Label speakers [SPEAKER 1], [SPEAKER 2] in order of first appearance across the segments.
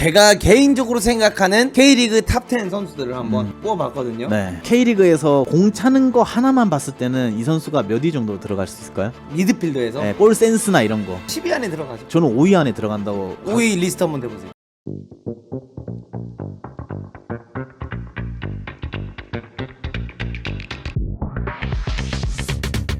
[SPEAKER 1] 제가 개인적으로 생각하는 K리그 탑10 선수들을 한번 뽑아봤거든요.
[SPEAKER 2] 네. K리그에서 공 차는 거 하나만 봤을 때는 이 선수가 몇 위 정도 들어갈 수 있을까요?
[SPEAKER 1] 미드필더에서
[SPEAKER 2] 네, 볼 센스나 이런 거.
[SPEAKER 1] 10위 안에 들어가죠.
[SPEAKER 2] 저는 5위 안에 들어간다고.
[SPEAKER 1] 5위 리스트 한번 해보세요.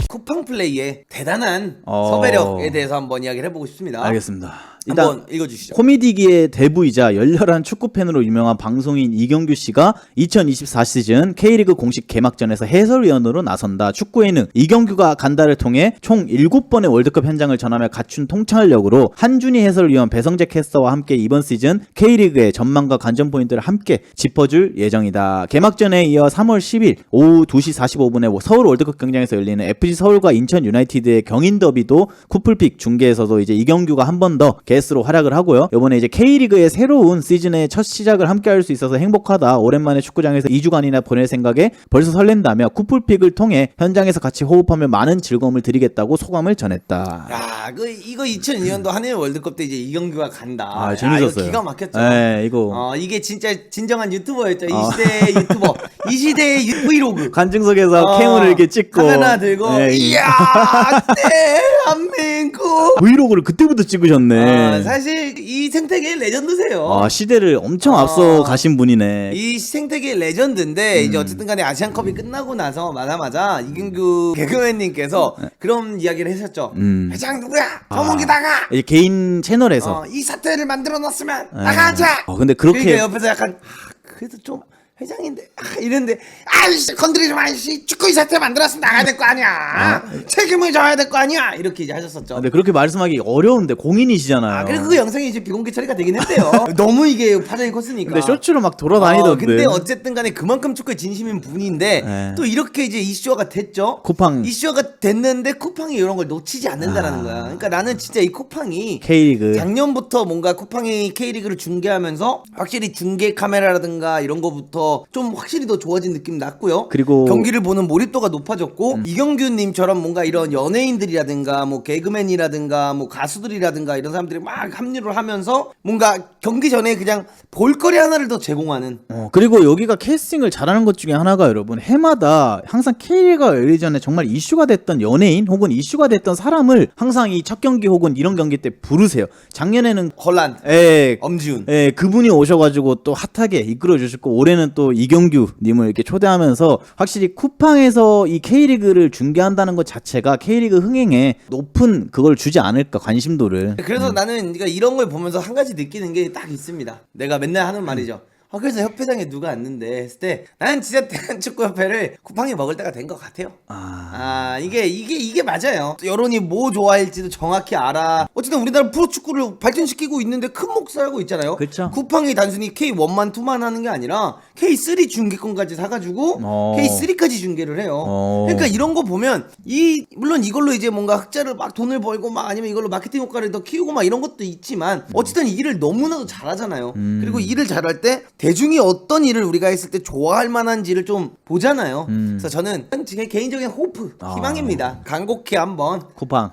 [SPEAKER 1] 쿠팡 플레이의 대단한 섭외력에 대해서 한번 이야기를 해보고 싶습니다.
[SPEAKER 2] 알겠습니다.
[SPEAKER 1] 한번 읽어주시죠.
[SPEAKER 2] 코미디기의 대부이자 열렬한 축구팬으로 유명한 방송인 이경규 씨가 2024 시즌 K리그 공식 개막전에서 해설위원으로 나선다. 축구의 능 이경규가 간다를 통해 총 7번의 월드컵 현장을 전하며 갖춘 통찰력으로 한준희 해설위원, 배성재 캐스터와 함께 이번 시즌 K리그의 전망과 관전 포인트를 함께 짚어줄 예정이다. 개막전에 이어 3월 10일 오후 2시 45분에 서울 월드컵 경기장에서 열리는 FC 서울과 인천 유나이티드의 경인 더비도 쿠플픽 중계에서도 이제 이경규가 한 번 더 게스트로 활약을 하고요. 이번에 이제 K리그의 새로운 시즌의 첫 시작을 함께 할 수 있어서 행복하다. 오랜만에 축구장에서 2주간이나 보낼 생각에 벌써 설렌다며 쿠플픽을 통해 현장에서 같이 호흡하며 많은 즐거움을 드리겠다고 소감을 전했다.
[SPEAKER 1] 야, 이거 2002년도 한일 월드컵 때 이제 이경규가 간다.
[SPEAKER 2] 아, 재밌었어요.
[SPEAKER 1] 이거 기가 막혔죠.
[SPEAKER 2] 네, 이거.
[SPEAKER 1] 이게 진짜 진정한 유튜버였죠. 이 시대의 유튜버. 이 시대의 브이로그.
[SPEAKER 2] 관중석에서 캠을 이렇게 찍고
[SPEAKER 1] 카메라 들고
[SPEAKER 2] 네.
[SPEAKER 1] 이야 대한민국.
[SPEAKER 2] 브이로그를 그때부터 찍으셨네.
[SPEAKER 1] 사실 이 생태계의 레전드세요.
[SPEAKER 2] 시대를 엄청 앞서 가신 분이네.
[SPEAKER 1] 이 생태계의 레전드인데 이제 어쨌든 간에 아시안컵이 끝나고 나서 마자마자 이경규 개그맨님께서 그런 이야기를 하셨죠. 회장 누구야? 정몽기다가
[SPEAKER 2] 이제 개인 채널에서
[SPEAKER 1] 이 사태를 만들어 놨으면 나가자.
[SPEAKER 2] 근데 그렇게
[SPEAKER 1] 그러니까 옆에서 약간 그래도 좀 회장인데 이랬는데 아이씨 건드리지 마 이씨 축구 이 사태 만들었으면 나가야 될 거 아니야. 책임을 져야 될 거 아니야. 이렇게 이제 하셨었죠.
[SPEAKER 2] 근데 그렇게 말씀하기 어려운데 공인이시잖아요.
[SPEAKER 1] 그리고 그 영상이 이제 비공개 처리가 되긴 했대요. 너무 이게 파장이 컸으니까.
[SPEAKER 2] 근데 쇼츠로 막 돌아다니던데.
[SPEAKER 1] 근데 어쨌든 간에 그만큼 축구에 진심인 분인데
[SPEAKER 2] 네.
[SPEAKER 1] 또 이렇게 이제 이슈화가 됐죠.
[SPEAKER 2] 쿠팡.
[SPEAKER 1] 이슈화가 됐는데 쿠팡이 이런 걸 놓치지 않는다라는 거야. 그러니까 나는 진짜 이 쿠팡이
[SPEAKER 2] K리그
[SPEAKER 1] 작년부터 뭔가 쿠팡이 K리그를 중계하면서 확실히 중계 카메라라든가 이런 거부터 좀 확실히 더 좋아진 느낌 났고요.
[SPEAKER 2] 그리고
[SPEAKER 1] 경기를 보는 몰입도가 높아졌고 이경규님처럼 뭔가 이런 연예인들이라든가 뭐 개그맨이라든가 뭐 가수들이라든가 이런 사람들이 막 합류를 하면서 뭔가 경기 전에 그냥 볼거리 하나를 더 제공하는.
[SPEAKER 2] 그리고 여기가 캐스팅을 잘하는 것 중에 하나가 여러분 해마다 항상 K리그가 열리기 전에 정말 이슈가 됐던 연예인 혹은 이슈가 됐던 사람을 항상 이 첫 경기 혹은 이런 경기 때 부르세요. 작년에는
[SPEAKER 1] 헐란, 엄지훈,
[SPEAKER 2] 그분이 오셔가지고 또 핫하게 이끌어 주셨고 올해는 또 이경규 님을 이렇게 초대하면서 확실히 쿠팡에서 이 K리그를 중계한다는 것 자체가 K리그 흥행에 높은 그걸 주지 않을까, 관심도를.
[SPEAKER 1] 그래서 나는 그러니까 이런 걸 보면서 한 가지 느끼는 게 딱 있습니다. 내가 맨날 하는 말이죠. 그래서 협회장에 누가 왔는데 했을 때 나는 진짜 대한축구협회를 쿠팡이 먹을 때가 된 것 같아요. 이게 맞아요. 여론이 뭐 좋아할지도 정확히 알아. 어쨌든 우리나라 프로축구를 발전시키고 있는데 큰 몫을 하고 있잖아요.
[SPEAKER 2] 그쵸.
[SPEAKER 1] 쿠팡이 단순히 K1만 2만 하는 게 아니라 K3 중계권까지 사가지고 K3까지 중계를 해요. 그러니까 이런 거 보면 물론 이걸로 이제 뭔가 흑자를 막 돈을 벌고 막 아니면 이걸로 마케팅 효과를 더 키우고 막 이런 것도 있지만 어쨌든 일을 너무나도 잘하잖아요. 그리고 일을 잘할 때 대중이 어떤 일을 우리가 했을 때 좋아할 만한지를 좀 보잖아요. 그래서 저는 제 개인적인 호프, 희망입니다. 간곡히 한번
[SPEAKER 2] 쿠팡.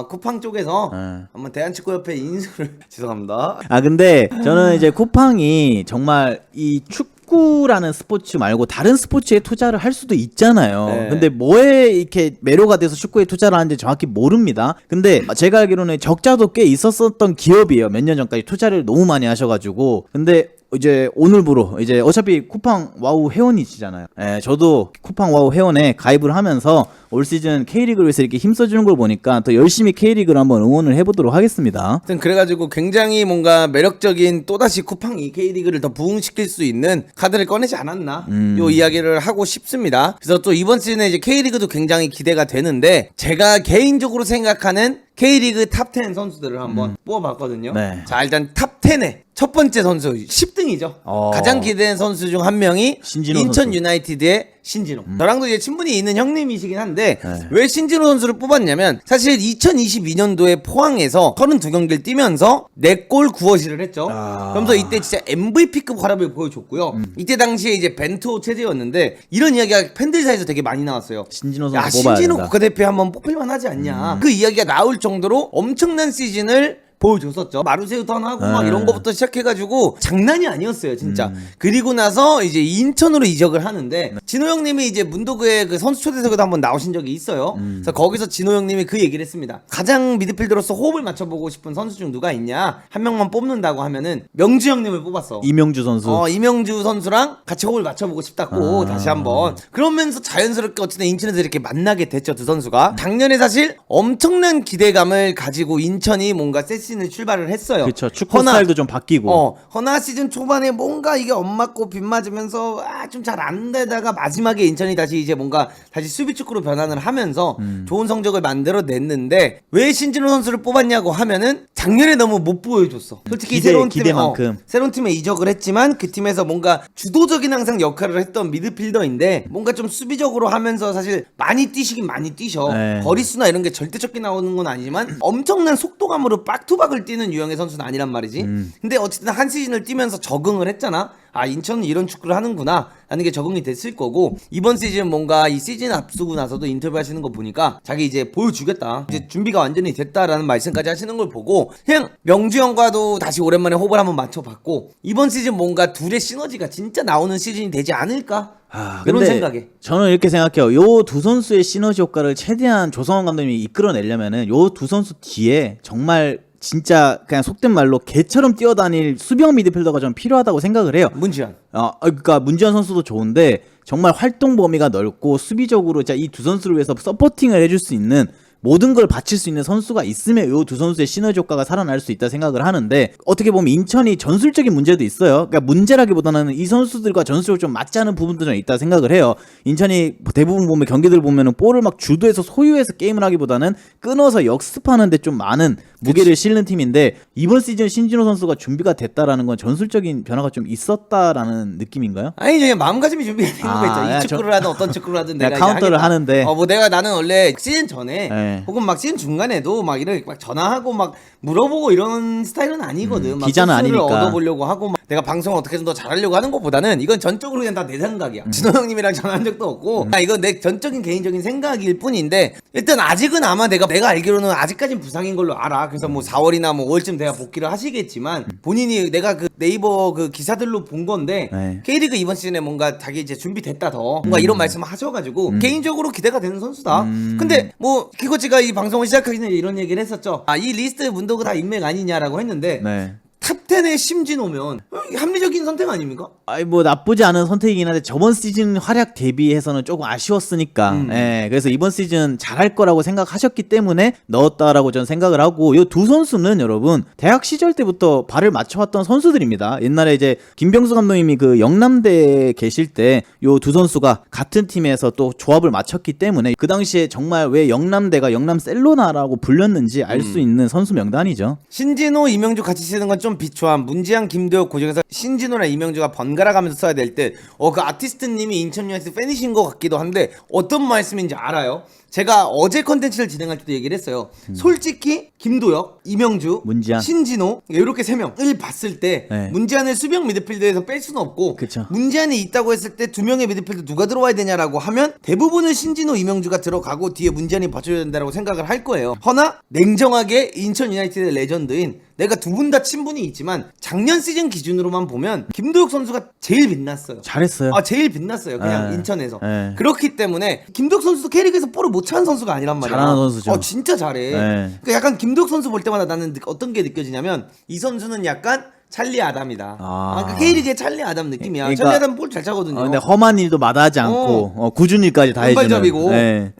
[SPEAKER 1] 쿠팡 쪽에서 한번 대한축구협회 인수를 죄송합니다.
[SPEAKER 2] 근데 저는 이제 쿠팡이 정말 이 축구라는 스포츠 말고 다른 스포츠에 투자를 할 수도 있잖아요.
[SPEAKER 1] 네.
[SPEAKER 2] 근데 뭐에 이렇게 매료가 돼서 축구에 투자를 하는지 정확히 모릅니다. 근데 제가 알기로는 적자도 꽤 있었던 기업이에요. 몇 년 전까지 투자를 너무 많이 하셔가지고. 근데 이제 오늘부로 이제 어차피 쿠팡 와우 회원이시잖아요. 저도 쿠팡 와우 회원에 가입을 하면서 올 시즌 K리그를 위해서 이렇게 힘써주는 걸 보니까 더 열심히 K리그를 한번 응원을 해보도록 하겠습니다.
[SPEAKER 1] 하여튼 그래가지고 굉장히 뭔가 매력적인 또다시 쿠팡이 K리그를 더 부흥시킬 수 있는 카드를 꺼내지 않았나 요 이야기를 하고 싶습니다. 그래서 또 이번 시즌에 이제 K리그도 굉장히 기대가 되는데 제가 개인적으로 생각하는 K리그 탑10 선수들을 한번 뽑아봤거든요.
[SPEAKER 2] 네.
[SPEAKER 1] 자, 일단 탑10에 첫 번째 선수 10등이죠. 가장 기대된 선수 중 한 명이
[SPEAKER 2] 신진호
[SPEAKER 1] 인천
[SPEAKER 2] 선수.
[SPEAKER 1] 유나이티드의 신진호. 저랑도 이제 친분이 있는 형님이시긴 한데 왜 신진호 선수를 뽑았냐면 사실 2022년도에 포항에서 32경기를 뛰면서 4골 9어시를 했죠. 그러면서 이때 진짜 MVP급 활약을 보여줬고요. 이때 당시에 이제 벤투 체제였는데 이런 이야기가 팬들 사이에서 되게 많이 나왔어요.
[SPEAKER 2] 신진호
[SPEAKER 1] 야,
[SPEAKER 2] 선수 뽑아야
[SPEAKER 1] 신진호
[SPEAKER 2] 된다.
[SPEAKER 1] 국가대표에 한번 뽑힐만 하지 않냐. 그 이야기가 나올 정도로 엄청난 시즌을 보여줬었죠. 마루세유 턴하고 막 이런 거부터 시작해가지고 장난이 아니었어요 진짜. 그리고 나서 이제 인천으로 이적을 하는데 진호 형님이 이제 문도그의 그 선수 초대석에도 한번 나오신 적이 있어요. 그래서 거기서 진호 형님이 그 얘기를 했습니다. 가장 미드필더로서 호흡을 맞춰보고 싶은 선수 중 누가 있냐, 한 명만 뽑는다고 하면은 명주 형님을 뽑았어.
[SPEAKER 2] 이명주 선수.
[SPEAKER 1] 이명주 선수랑 같이 호흡을 맞춰보고 싶다고 다시 한번. 그러면서 자연스럽게 어쨌든 인천에서 이렇게 만나게 됐죠 두 선수가. 작년에 사실 엄청난 기대감을 가지고 인천이 뭔가 새 시즌을 출발을 했어요.
[SPEAKER 2] 그렇죠. 축구 스타일도 좀 바뀌고.
[SPEAKER 1] 허나 시즌 초반에 뭔가 이게 엄맞고 빗맞으면서 좀 잘 안 되다가 마지막에 인천이 다시 이제 뭔가 다시 수비 축구로 변환을 하면서 좋은 성적을 만들어냈는데 왜 신진호 선수를 뽑았냐고 하면은 작년에 너무 못 보여줬어. 솔직히
[SPEAKER 2] 기대만큼.
[SPEAKER 1] 새로운 팀에 이적을 했지만 그 팀에서 뭔가 주도적인 항상 역할을 했던 미드필더인데 뭔가 좀 수비적으로 하면서 사실 많이 뛰시긴 많이 뛰셔.
[SPEAKER 2] 네.
[SPEAKER 1] 거리수나 이런 게 절대적게 나오는 건 아니지만 엄청난 속도감으로 빡투박을 뛰는 유형의 선수는 아니란 말이지. 근데 어쨌든 한 시즌을 뛰면서 적응을 했잖아. 인천은 이런 축구를 하는구나 라는 게 적응이 됐을 거고, 이번 시즌 뭔가 이 시즌 앞두고 나서도 인터뷰 하시는 거 보니까 자기 이제 보여주겠다, 이제 준비가 완전히 됐다라는 말씀까지 하시는 걸 보고 그냥 명주 형과도 다시 오랜만에 호흡을 한번 맞춰봤고, 이번 시즌 뭔가 둘의 시너지가 진짜 나오는 시즌이 되지 않을까? 그런
[SPEAKER 2] 근데
[SPEAKER 1] 생각에.
[SPEAKER 2] 저는 이렇게 생각해요. 요 두 선수의 시너지 효과를 최대한 조성원 감독님이 이끌어내려면은 요 두 선수 뒤에 정말 진짜 그냥 속된 말로 개처럼 뛰어다닐 수비형 미드필더가 좀 필요하다고 생각을 해요.
[SPEAKER 1] 문지현.
[SPEAKER 2] 그러니까 문지현 선수도 좋은데 정말 활동 범위가 넓고 수비적으로 이 두 선수를 위해서 서포팅을 해줄 수 있는, 모든 걸 바칠 수 있는 선수가 있으면 이 두 선수의 시너지 효과가 살아날 수 있다 생각을 하는데, 어떻게 보면 인천이 전술적인 문제도 있어요. 그러니까 문제라기보다는 이 선수들과 전술적으로 좀 맞지 않은 부분도 좀 있다 생각을 해요. 인천이 대부분 보면 경기들 보면은 볼을 막 주도해서 소유해서 게임을 하기보다는 끊어서 역습하는데 좀 많은 무게를 실는 팀인데, 이번 시즌 신진호 선수가 준비가 됐다라는 건 전술적인 변화가 좀 있었다라는 느낌인가요?
[SPEAKER 1] 아니 그냥 마음가짐이 준비가 된 거가 있죠. 이 축구를 하든 어떤 축구를 하든 내가
[SPEAKER 2] 카운터를
[SPEAKER 1] 이제
[SPEAKER 2] 하는데
[SPEAKER 1] 나는 원래 시즌 전에 혹은 막 시즌 중간에도 막 이렇게 막 전화하고 막 물어보고 이런 스타일은 아니거든. 막
[SPEAKER 2] 기자는 아니니까
[SPEAKER 1] 얻어보려고 하고 막 내가 방송을 어떻게 좀 더 잘하려고 하는 것보다는 이건 전적으로 그냥 다 내 생각이야. 진호 형님이랑 전화한 적도 없고 이건 내 전적인 개인적인 생각일 뿐인데, 일단 아직은 아마 내가 알기로는 아직까진 부상인 걸로 알아. 그래서 뭐 4월이나 뭐 5월쯤 돼야 복귀를 하시겠지만, 본인이 내가 그 네이버 그 기사들로 본 건데 K리그 이번 시즌에 뭔가 자기 이제 준비됐다 더 뭔가 이런 말씀을 하셔가지고 개인적으로 기대가 되는 선수다. 근데 뭐 키코치가 이 방송을 시작하기 전에 이런 얘기를 했었죠. 이 리스트 문도그 다 인맥 아니냐라고 했는데 탑10에 심진호면 합리적인 선택 아닙니까?
[SPEAKER 2] 뭐 나쁘지 않은 선택이긴 한데 저번 시즌 활약 대비해서는 조금 아쉬웠으니까 그래서 이번 시즌 잘할 거라고 생각하셨기 때문에 넣었다라고 저는 생각을 하고, 이 두 선수는 여러분 대학 시절 때부터 발을 맞춰왔던 선수들입니다. 옛날에 이제 김병수 감독님이 그 영남대에 계실 때 이 두 선수가 같은 팀에서 또 조합을 맞췄기 때문에 그 당시에 정말 왜 영남대가 영남셀로나라고 불렸는지 알 수 있는 선수 명단이죠.
[SPEAKER 1] 신진호, 이명주 같이 쓰는 건 좀 비추한 문지양, 김도혁 고정에서 신진호나 이명주가 번갈아 가면서 써야 될 때 그 아티스트님이 인천 유나이티드 팬이신 것 같기도 한데 어떤 말씀인지 알아요? 제가 어제 컨텐츠를 진행할 때도 얘기를 했어요. 솔직히 김도혁, 이명주,
[SPEAKER 2] 문지한,
[SPEAKER 1] 신진호 이렇게 세 명을 봤을 때 문지한을 수비형 미드필더에서 뺄 수는 없고,
[SPEAKER 2] 그쵸.
[SPEAKER 1] 문지한이 있다고 했을 때 두 명의 미드필더 누가 들어와야 되냐라고 하면 대부분은 신진호, 이명주가 들어가고 뒤에 문지한이 받쳐줘야 된다고 생각을 할 거예요. 허나 냉정하게 인천 유나이티드의 레전드인, 내가 두 분 다 친분이 있지만 작년 시즌 기준으로만 보면 김도혁 선수가 제일 빛났어요.
[SPEAKER 2] 잘했어요.
[SPEAKER 1] 제일 빛났어요. 그냥 인천에서. 그렇기 때문에 김도혁 선수도 K리그에서 볼을 못 차는 선수가 아니란 말이야.
[SPEAKER 2] 잘하는 선수죠.
[SPEAKER 1] 진짜 잘해. 그러니까 약간 김도혁 선수 볼 때마다 나는 어떤 게 느껴지냐면 이 선수는 약간 찰리 아담이다. 그러니까 K리그의 찰리 아담 느낌이야.
[SPEAKER 2] 그러니까,
[SPEAKER 1] 찰리 아담 볼 잘 차거든요.
[SPEAKER 2] 근데 험한 일도 마다하지 않고 굳은 일까지 다 해주는.
[SPEAKER 1] 왼발잡이고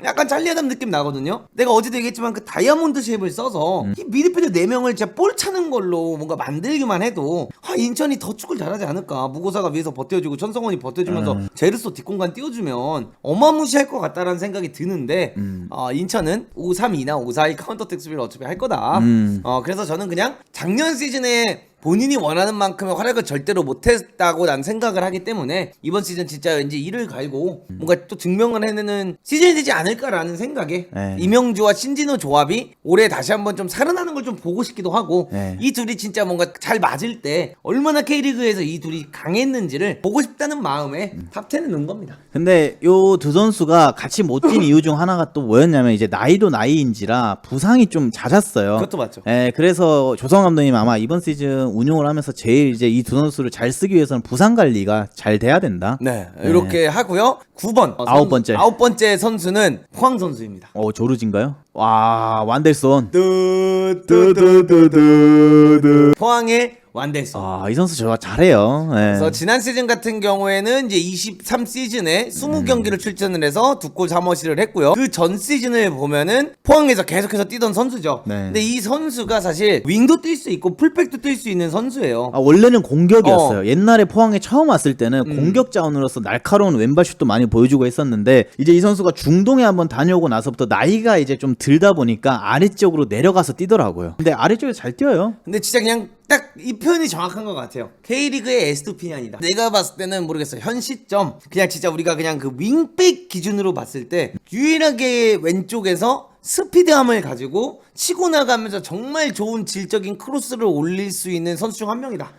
[SPEAKER 1] 약간 찰리 아담 느낌 나거든요. 내가 어제도 얘기했지만 그 다이아몬드 쉐입을 써서 이 미드필더 4명을 진짜 볼 차는 걸로 뭔가 만들기만 해도 인천이 더 축구를 잘하지 않을까. 무고사가 위에서 버텨주고 천성원이 버텨주면서 제르소 뒷공간 띄워주면 어마무시할 것 같다라는 생각이 드는데 인천은 5-3-2나 5-4-1 카운터 택 수비를 어차피 할 거다. 그래서 저는 그냥 작년 시즌에 본인이 원하는 만큼의 활약을 절대로 못했다고 난 생각을 하기 때문에 이번 시즌 진짜 왠지 이를 갈고 뭔가 또 증명을 해내는 시즌이 되지 않을까라는 생각에
[SPEAKER 2] 네.
[SPEAKER 1] 이명주와 신진호 조합이 올해 다시 한번 좀 살아나는 걸 좀 보고 싶기도 하고
[SPEAKER 2] 네.
[SPEAKER 1] 이 둘이 진짜 뭔가 잘 맞을 때 얼마나 K리그에서 이 둘이 강했는지를 보고 싶다는 마음에 탑10에 넣은 겁니다.
[SPEAKER 2] 근데 요 두 선수가 같이 못 뛴 이유 중 하나가 또 뭐였냐면 이제 나이도 나이인지라 부상이 좀 잦았어요.
[SPEAKER 1] 그것도 맞죠.
[SPEAKER 2] 예, 그래서 조성 감독님 아마 이번 시즌 운용을 하면서 제일 이제 이 두 선수를 잘 쓰기 위해서는 부상 관리가 잘 돼야 된다.
[SPEAKER 1] 네, 이렇게 하고요. 9번 아홉 번째 선수는 포항 선수입니다.
[SPEAKER 2] 조르진가요? 와, 완델손.
[SPEAKER 1] 포항의 완델손.
[SPEAKER 2] 이 선수 저 잘해요. 예.
[SPEAKER 1] 그래서 지난 시즌 같은 경우에는 이제 23 시즌에 20경기를 출전을 해서 2골 3어시를 했고요. 그 전 시즌을 보면은 포항에서 계속해서 뛰던 선수죠.
[SPEAKER 2] 네.
[SPEAKER 1] 근데 이 선수가 사실 윙도 뛸 수 있고 풀백도 뛸 수 있는 선수예요.
[SPEAKER 2] 원래는 공격이었어요. 옛날에 포항에 처음 왔을 때는 공격 자원으로서 날카로운 왼발 슛도 많이 보여주고 했었는데 이제 이 선수가 중동에 한번 다녀오고 나서부터 나이가 이제 좀 들다 보니까 아래쪽으로 내려가서 뛰더라고요. 근데 아래쪽에 잘 뛰어요.
[SPEAKER 1] 근데 진짜 그냥 딱 이 표현이 정확한 것 같아요. K리그의 에스투피니안이다. 내가 봤을 때는 모르겠어요. 현 시점 그냥 진짜 우리가 그냥 그 윙백 기준으로 봤을 때 유일하게 왼쪽에서 스피드함을 가지고 치고 나가면서 정말 좋은 질적인 크로스를 올릴 수 있는 선수 중 한 명이다.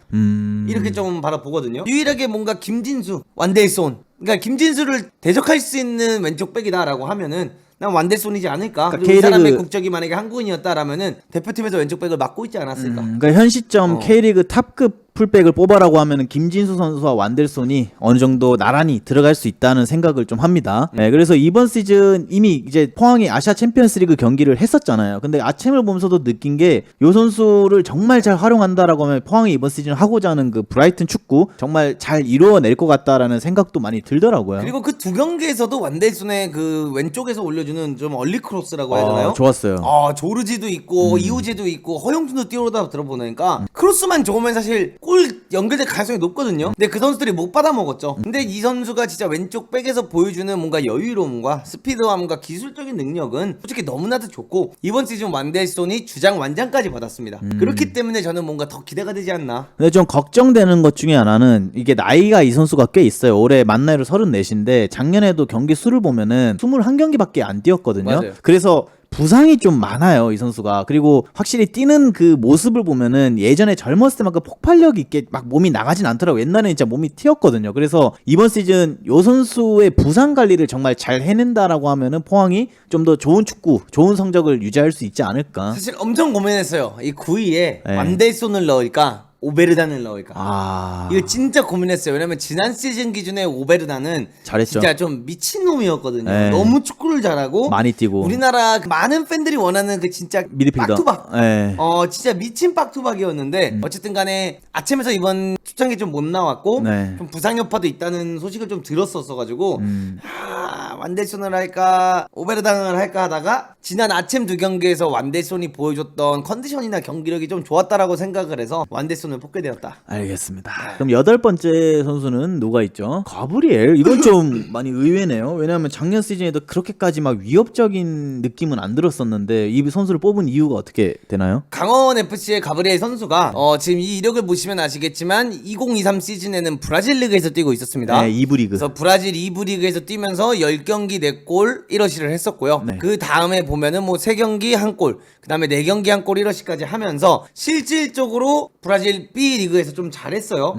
[SPEAKER 1] 이렇게 좀 바라보거든요. 유일하게 뭔가 김진수, 완델손, 그러니까 김진수를 대적할 수 있는 왼쪽 백이다라고 하면은 난 완델손이지 않을까.
[SPEAKER 2] 그러니까
[SPEAKER 1] 그리고 이 사람의 국적이 만약에 한국인이었다라면은 대표팀에서 왼쪽 백을 맡고 있지 않았을까.
[SPEAKER 2] 그러니까 현 시점 K리그 탑급 풀백을 뽑아라고 하면은 김진수 선수와 완델손이 어느 정도 나란히 들어갈 수 있다는 생각을 좀 합니다. 네, 그래서 이번 시즌 이미 이제 포항이 아시아 챔피언스리그 경기를 했었잖아요. 근데 아챔을 보면서도 느낀 게 요 선수를 정말 잘 활용한다라고 하면 포항이 이번 시즌 하고자 하는 그 브라이튼 축구 정말 잘 이루어낼 것 같다라는 생각도 많이 들더라고요.
[SPEAKER 1] 그리고 그 두 경기에서도 완델손의 그 왼쪽에서 올려주는 좀 얼리 크로스라고 해야 되나요?
[SPEAKER 2] 좋았어요.
[SPEAKER 1] 조르지도 있고 이우재도 있고 허용준도 뛰어오다 들어보니까 크로스만 좋으면 사실 골 연결될 가능성이 높거든요. 근데 그 선수들이 못 받아 먹었죠. 근데 이 선수가 진짜 왼쪽 백에서 보여주는 뭔가 여유로움과 스피드함과 기술적인 능력은 솔직히 너무나도 좋고 이번 시즌 완델손이 주장 완장까지 받았습니다. 그렇기 때문에 저는 뭔가 더 기대가 되지 않나.
[SPEAKER 2] 근데 좀 걱정되는 것 중에 하나는 이게 나이가 이 선수가 꽤 있어요. 올해 만 나이로 34인데 작년에도 경기 수를 보면은 21경기밖에 안 뛰었거든요.
[SPEAKER 1] 맞아요.
[SPEAKER 2] 그래서 부상이 좀 많아요, 이 선수가. 그리고 확실히 뛰는 그 모습을 보면은 예전에 젊었을 때만큼 폭발력 있게 막 몸이 나가진 않더라고요. 옛날에는 진짜 몸이 튀었거든요. 그래서 이번 시즌 요 선수의 부상 관리를 정말 잘 해낸다라고 하면은 포항이 좀 더 좋은 축구, 좋은 성적을 유지할 수 있지 않을까.
[SPEAKER 1] 사실 엄청 고민했어요. 이 9위에
[SPEAKER 2] 네.
[SPEAKER 1] 완델손을 넣을까 오베르단을 넣을까. 이거 진짜 고민했어요. 왜냐면 지난 시즌 기준에 오베르단은
[SPEAKER 2] 잘했죠.
[SPEAKER 1] 진짜 좀 미친놈이었거든요.
[SPEAKER 2] 네.
[SPEAKER 1] 너무 축구를 잘하고
[SPEAKER 2] 많이 뛰고
[SPEAKER 1] 우리나라 많은 팬들이 원하는 그 진짜
[SPEAKER 2] 미드필더.
[SPEAKER 1] 빡투박.
[SPEAKER 2] 네.
[SPEAKER 1] 진짜 미친 빡투박이었는데 어쨌든 간에 아침에서 이번 초창기 좀 못 나왔고
[SPEAKER 2] 네.
[SPEAKER 1] 좀 부상 여파도 있다는 소식을 좀 들었었어가지고 완델손을 할까 오베르단을 할까 하다가 지난 아침 두 경기에서 완델손이 보여줬던 컨디션이나 경기력이 좀 좋았다라고 생각을 해서 완델손을 뽑게 되었다.
[SPEAKER 2] 알겠습니다. 그럼 8번째 선수는 누가 있죠? 가브리엘. 이건 좀 많이 의외네요. 왜냐하면 작년 시즌에도 그렇게까지 막 위협적인 느낌은 안 들었었는데 이 선수를 뽑은 이유가 어떻게 되나요?
[SPEAKER 1] 강원 FC의 가브리엘 선수가 지금 이 이력을 보시면 아시겠지만 2023 시즌에는 브라질 리그에서 뛰고 있었습니다.
[SPEAKER 2] 네, 2부 리그.
[SPEAKER 1] 그래서 브라질 2부 리그에서 뛰면서 10경기 4골 1어시를 했었고요.
[SPEAKER 2] 네.
[SPEAKER 1] 그 다음에 보면은 뭐 3경기 1골, 그 다음에 4경기 1골 1어시까지 하면서 실질적으로 브라질 B 리그에서 좀 잘했어요.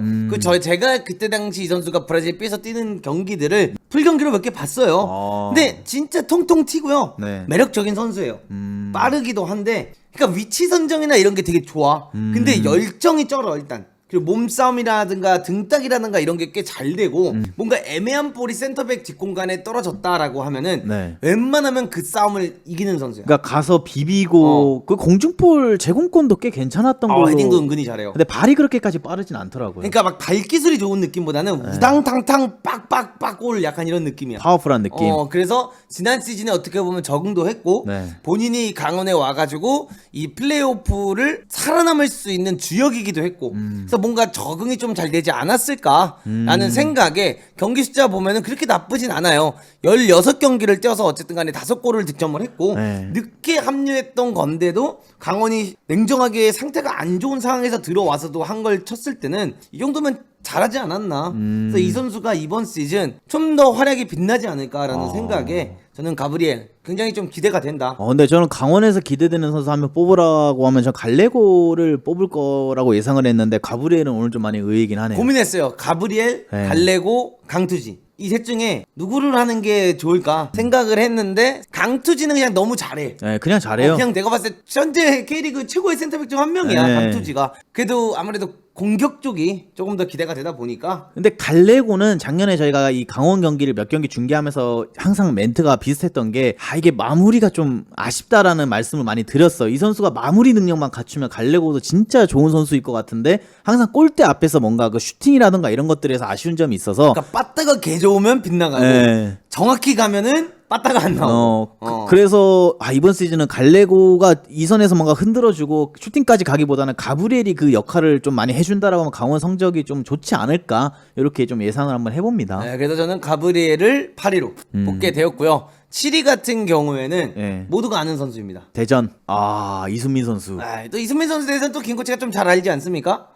[SPEAKER 1] 제가 그때 당시 이 선수가 브라질 B에서 뛰는 경기들을 풀 경기로 몇 개 봤어요. 근데 진짜 통통 튀고요.
[SPEAKER 2] 네.
[SPEAKER 1] 매력적인 선수예요. 빠르기도 한데, 그러니까 위치 선정이나 이런 게 되게 좋아. 근데 열정이 쩔어 일단. 그리고 몸싸움이라든가 등딱이라든가 이런 게 꽤 잘 되고 뭔가 애매한 볼이 센터백 뒷공간에 떨어졌다라고 하면은
[SPEAKER 2] 네.
[SPEAKER 1] 웬만하면 그 싸움을 이기는 선수야.
[SPEAKER 2] 그러니까 가서 비비고 그 공중볼 제공권도 꽤 괜찮았던 걸로.
[SPEAKER 1] 헤딩도 은근히 잘해요.
[SPEAKER 2] 근데 발이 그렇게까지 빠르진 않더라고요.
[SPEAKER 1] 그러니까 막 발기술이 좋은 느낌보다는 우당탕탕 빡빡빡 골 약간 이런 느낌이야.
[SPEAKER 2] 파워풀한 느낌.
[SPEAKER 1] 그래서 지난 시즌에 어떻게 보면 적응도 했고
[SPEAKER 2] 네. 본인이
[SPEAKER 1] 본인이 강원에 와가지고 이 플레이오프를 살아남을 수 있는 주역이기도 했고 그래서 뭔가 적응이 좀 잘 되지 않았을까라는 생각에 경기 숫자 보면은 그렇게 나쁘진 않아요. 16경기를 뛰어서 어쨌든 간에 5골을 득점을 했고
[SPEAKER 2] 네.
[SPEAKER 1] 늦게 합류했던 건데도 강원이 냉정하게 상태가 안 좋은 상황에서 들어와서도 한 걸 쳤을 때는 이 정도면 잘하지 않았나. 그래서 이 선수가 이번 시즌 좀 더 활약이 빛나지 않을까라는 생각에 저는 가브리엘 굉장히 좀 기대가 된다.
[SPEAKER 2] 근데 저는 강원에서 기대되는 선수 한 명 뽑으라고 하면 저 갈레고를 뽑을 거라고 예상을 했는데 가브리엘은 오늘 좀 많이 의외이긴 하네요.
[SPEAKER 1] 고민했어요. 가브리엘,
[SPEAKER 2] 네.
[SPEAKER 1] 갈레고, 강투지. 이 셋 중에 누구를 하는 게 좋을까 생각을 했는데 강투지는 그냥 너무 잘해.
[SPEAKER 2] 네, 그냥 잘해요.
[SPEAKER 1] 그냥 내가 봤을 때 현재 K리그 최고의 센터백 중 한 명이야.
[SPEAKER 2] 네.
[SPEAKER 1] 강투지가. 그래도 아무래도 공격 쪽이 조금 더 기대가 되다 보니까
[SPEAKER 2] 근데 갈레고는 작년에 저희가 이 강원 경기를 몇 경기 중계하면서 항상 멘트가 비슷했던 게 이게 마무리가 좀 아쉽다라는 말씀을 많이 드렸어. 이 선수가 마무리 능력만 갖추면 갈레고도 진짜 좋은 선수일 것 같은데 항상 골대 앞에서 뭔가 그 슈팅이라든가 이런 것들에서 아쉬운 점이 있어서
[SPEAKER 1] 그러니까 빠따가 개 좋으면 빗나가고
[SPEAKER 2] 네.
[SPEAKER 1] 정확히 가면은 빠따가 안 나오고.
[SPEAKER 2] 그래서 이번 시즌은 갈레고가 이 선에서 뭔가 흔들어주고 슈팅까지 가기보다는 가브리엘이 그 역할을 좀 많이 해준다라고 하면 강원 성적이 좀 좋지 않을까 이렇게 좀 예상을 한번 해봅니다.
[SPEAKER 1] 네, 그래서 저는 가브리엘을 8위로 뽑게 되었고요. 7위 같은 경우에는
[SPEAKER 2] 네.
[SPEAKER 1] 모두가 아는 선수입니다.
[SPEAKER 2] 대전 이순민 선수.
[SPEAKER 1] 또 이승민 선수에 대해서는 또 김코치가 좀 잘 알지 않습니까?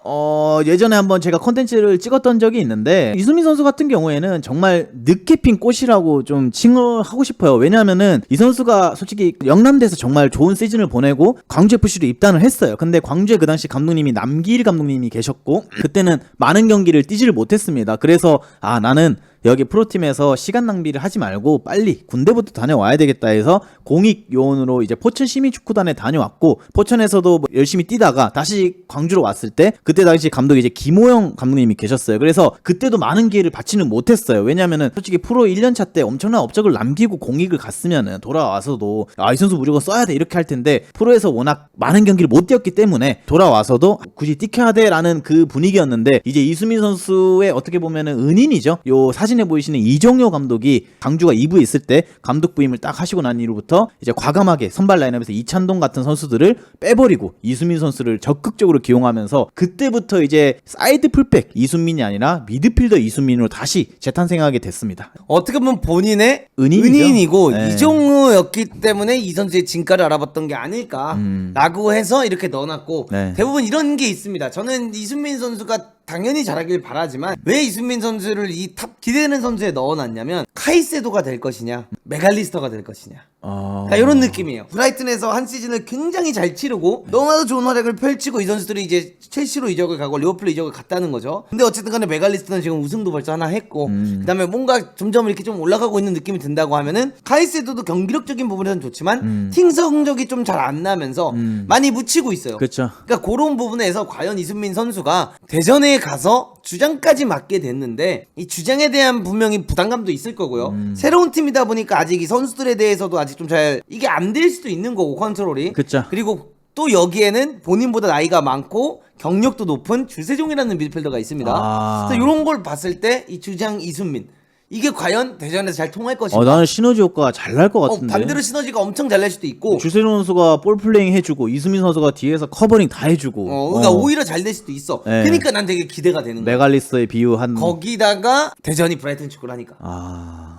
[SPEAKER 2] 예전에 한번 제가 컨텐츠를 찍었던 적이 있는데 이수민 선수 같은 경우에는 정말 늦게 핀 꽃이라고 좀 칭을 하고 싶어요. 왜냐하면은 이 선수가 솔직히 영남대에서 정말 좋은 시즌을 보내고 광주 FC로 입단을 했어요. 근데 광주에 그 당시 감독님이 남기일 감독님이 계셨고 그때는 많은 경기를 뛰지를 못했습니다. 그래서 나는 여기 프로팀에서 시간 낭비를 하지 말고 빨리 군대부터 다녀와야 되겠다 해서 공익 요원으로 이제 포천 시민축구단에 다녀왔고 포천에서도 뭐 열심히 뛰다가 다시 광주로 왔을 때 그때 당시 감독이 이제 김호영 감독님이 계셨어요. 그래서 그때도 많은 기회를 받지는 못했어요. 왜냐면은 솔직히 프로 1년차 때 엄청난 업적을 남기고 공익을 갔으면은 돌아와서도 이 선수 무조건 써야 돼 이렇게 할 텐데 프로에서 워낙 많은 경기를 못 뛰었기 때문에 돌아와서도 굳이 뛰켜야 돼라는 그 분위기였는데 이제 이수민 선수의 어떻게 보면은 은인이죠. 요 사진에 보이시는 이종효 감독이 강주가 2부에 있을 때 감독 부임을 딱 하시고 난 이후부터 이제 과감하게 선발 라인업에서 이찬동 같은 선수들을 빼버리고 이수민 선수를 적극적으로 기용하면서 그때부터 이제 사이드 풀백 이수민이 아니라 미드필더 이수민으로 다시 재탄생하게 됐습니다.
[SPEAKER 1] 어떻게 보면 본인의
[SPEAKER 2] 은인이죠.
[SPEAKER 1] 은인이고
[SPEAKER 2] 네.
[SPEAKER 1] 이종우였기 때문에 이 선수의 진가를 알아봤던 게 아닐까라고 해서 이렇게 넣어놨고
[SPEAKER 2] 네.
[SPEAKER 1] 대부분 이런 게 있습니다. 저는 이순민 선수가 당연히 잘하길 바라지만 왜 이순민 선수를 이 탑 기대되는 선수에 넣어놨냐면 카이세도가 될 것이냐 메갈리스터가 될 것이냐 그러니까 이런 느낌이에요. 브라이튼에서 한 시즌을 굉장히 잘 치르고 너무나도 좋은 활약을 펼치고 이 선수들이 이제 첼시로 이적을 가고 리버풀로 이적을 갔다는 거죠. 근데 어쨌든 간에 메갈리스터는 지금 우승도 벌써 하나 했고 그다음에 뭔가 점점 이렇게 좀 올라가고 있는 느낌이 든다고 하면은 카이세도도 경기력적인 부분에서는 좋지만 팀 성적이 좀 잘 안 나면서 많이 묻히고 있어요.
[SPEAKER 2] 그렇죠.
[SPEAKER 1] 그러니까 그런 부분에서 과연 이순민 선수가 대전에 가서 주장까지 맡게 됐는데 이 주장에 대한 분명히 부담감도 있을 거고요. 새로운 팀이다 보니까 아직 이 선수들에 대해서도 아직 좀 잘 이게 안 될 수도 있는 거고 컨트롤이.
[SPEAKER 2] 그쵸.
[SPEAKER 1] 그리고 또 여기에는 본인보다 나이가 많고 경력도 높은 주세종이라는 미드필더가 있습니다. 그래서 이런 걸 봤을 때 이 주장 이순민 이게 과연 대전에서 잘 통할 것인가?
[SPEAKER 2] 나는 시너지 효과가 잘 날 것 같은데.
[SPEAKER 1] 반대로 시너지가 엄청 잘 날 수도 있고.
[SPEAKER 2] 주세종 선수가 볼 플레잉 해주고 이수민 선수가 뒤에서 커버링 다 해주고.
[SPEAKER 1] 그러니까 오히려 잘 될 수도 있어.
[SPEAKER 2] 네.
[SPEAKER 1] 그러니까 난 되게 기대가 되는 거야.
[SPEAKER 2] 메갈리스의 비유한.
[SPEAKER 1] 거기다가 대전이 브라이튼 축구를 하니까.